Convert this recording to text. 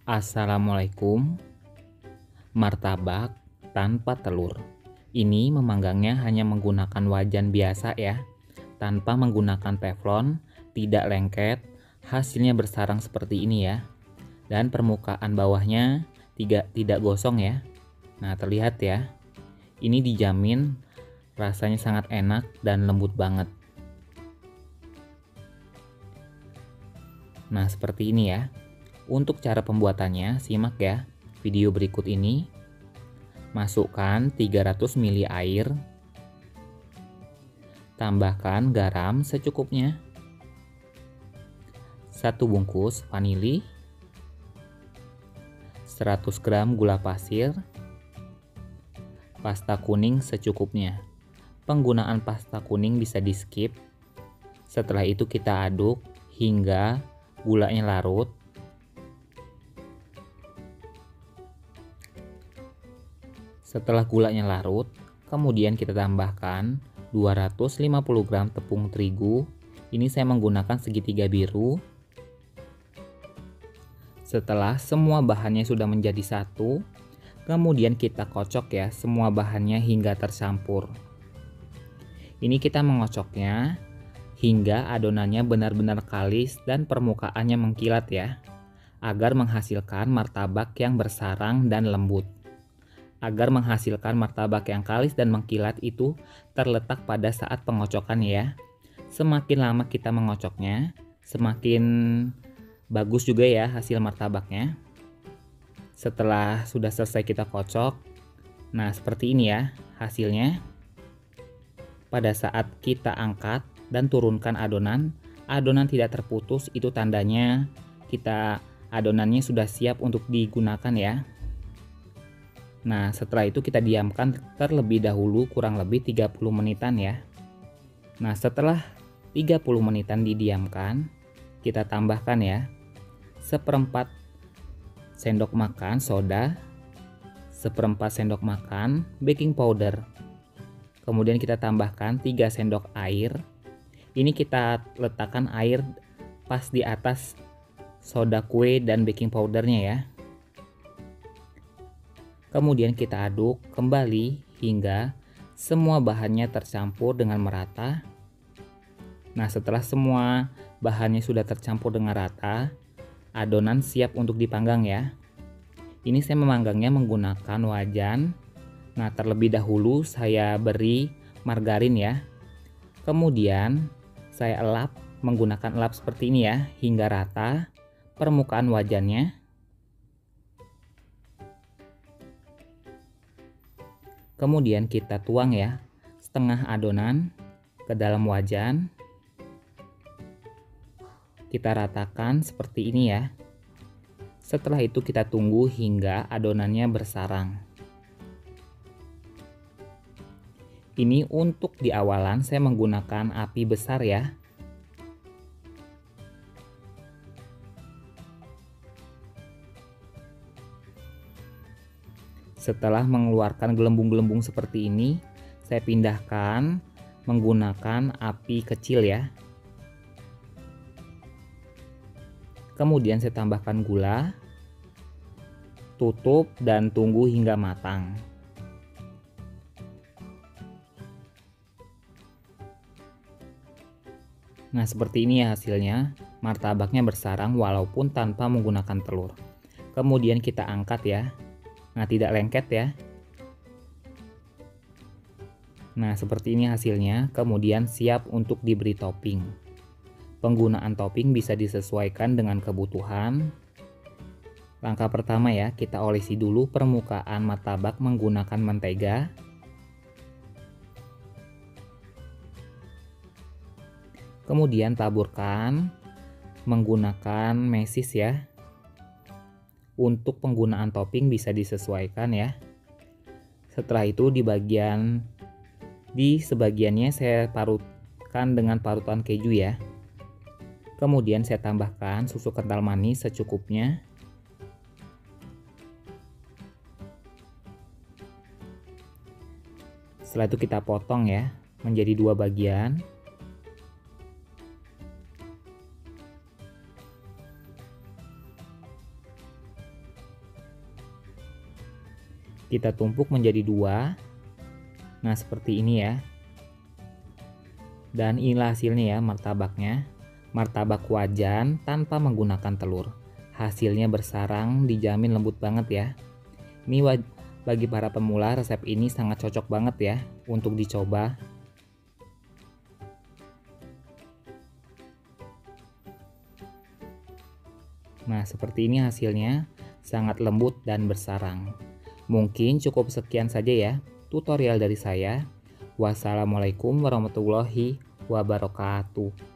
Assalamualaikum. Martabak tanpa telur. Ini memanggangnya hanya menggunakan wajan biasa ya, tanpa menggunakan teflon, tidak lengket, hasilnya bersarang seperti ini ya. Dan permukaan bawahnya tidak gosong ya. Nah, terlihat ya. Ini dijamin rasanya sangat enak dan lembut banget. Nah, seperti ini ya. Untuk cara pembuatannya, simak ya video berikut ini. Masukkan 300 ml air. Tambahkan garam secukupnya. 1 bungkus vanili. 100 gram gula pasir. Pasta kuning secukupnya. Penggunaan pasta kuning bisa di skip. Setelah itu kita aduk hingga gulanya larut. Setelah gulanya larut, kemudian kita tambahkan 250 gram tepung terigu. Ini saya menggunakan segitiga biru. Setelah semua bahannya sudah menjadi satu, kemudian kita kocok ya semua bahannya hingga tercampur. Ini kita mengocoknya hingga adonannya benar-benar kalis dan permukaannya mengkilat ya, agar menghasilkan martabak yang bersarang dan lembut. Agar menghasilkan martabak yang kalis dan mengkilat itu terletak pada saat pengocokan ya. Semakin lama kita mengocoknya, semakin bagus juga ya hasil martabaknya. Setelah sudah selesai kita kocok, nah seperti ini ya hasilnya. Pada saat kita angkat dan turunkan adonan, adonan tidak terputus, itu tandanya adonannya sudah siap untuk digunakan ya. Nah, setelah itu kita diamkan terlebih dahulu kurang lebih 30 menitan ya. Nah, setelah 30 menitan didiamkan, kita tambahkan ya 1/4 sendok makan soda, 1/4 sendok makan baking powder. Kemudian kita tambahkan 3 sendok air. Ini kita letakkan air pas di atas soda kue dan baking powdernya ya. Kemudian kita aduk kembali hingga semua bahannya tercampur dengan merata. Nah, setelah semua bahannya sudah tercampur dengan rata, adonan siap untuk dipanggang ya. Ini saya memanggangnya menggunakan wajan. Nah, terlebih dahulu saya beri margarin ya. Kemudian saya elap menggunakan elap seperti ini ya hingga rata permukaan wajannya. Kemudian kita tuang ya setengah adonan ke dalam wajan. Kita ratakan seperti ini ya. Setelah itu kita tunggu hingga adonannya bersarang. Ini untuk di awalan saya menggunakan api besar ya. Setelah mengeluarkan gelembung-gelembung seperti ini, saya pindahkan menggunakan api kecil ya. Kemudian saya tambahkan gula, tutup dan tunggu hingga matang. Nah, seperti ini ya hasilnya. Martabaknya bersarang walaupun tanpa menggunakan telur. Kemudian kita angkat ya. Nah, tidak lengket ya. Nah, seperti ini hasilnya. Kemudian siap untuk diberi topping. Penggunaan topping bisa disesuaikan dengan kebutuhan. Langkah pertama ya, kita olesi dulu permukaan martabak menggunakan mentega. Kemudian taburkan menggunakan mesis ya. Untuk penggunaan topping bisa disesuaikan ya. Setelah itu di sebagiannya saya parutkan dengan parutan keju ya. Kemudian saya tambahkan susu kental manis secukupnya. Setelah itu kita potong ya menjadi 2 bagian. Kita tumpuk menjadi 2. Nah, seperti ini ya. Dan inilah hasilnya ya, martabaknya. Martabak wajan tanpa menggunakan telur. Hasilnya bersarang, dijamin lembut banget ya. Ini bagi para pemula, resep ini sangat cocok banget ya untuk dicoba. Nah, seperti ini hasilnya, sangat lembut dan bersarang. Mungkin cukup sekian saja ya tutorial dari saya. Wassalamualaikum warahmatullahi wabarakatuh.